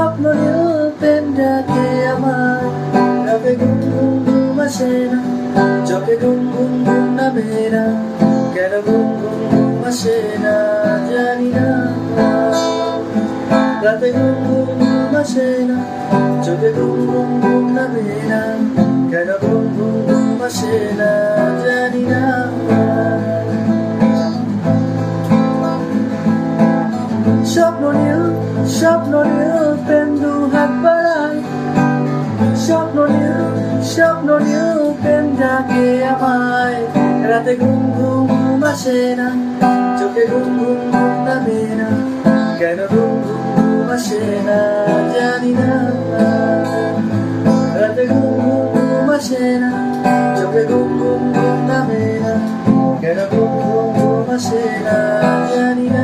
স্বপ্ন নীল প্রেম ডাকে আমার, রাতে ঘুম ঘুম ঘুম আসে না, চোখে ঘুম ঘুম ঘুম নামে না, কেন ঘুম ঘুম ঘুম আসে না জানি না। রাতে ঘুম ঘুম ঘুম আসে না, চোখে ঘুম ঘুম ঘুম নামে না, কেন ঘুম ঘুম ঘুম আসে না জানি না। স্বপ্ন নীল প্রেম দু হাত বাড়ায়, স্বপ্ন নীল প্রেম ডাকে আমায়, রাতে ঘুম ঘুম ঘুম আসে না, চোখে ঘুম ঘুম ঘুম নামে না, কেন ঘুম ঘুম ঘুম আসে না জানি না। রাতে ঘুম ঘুম ঘুম আসে না, চোখে ঘুম ঘুম ঘুম নামে না, কেন ঘুম ঘুম ঘুম আসে না জানি না।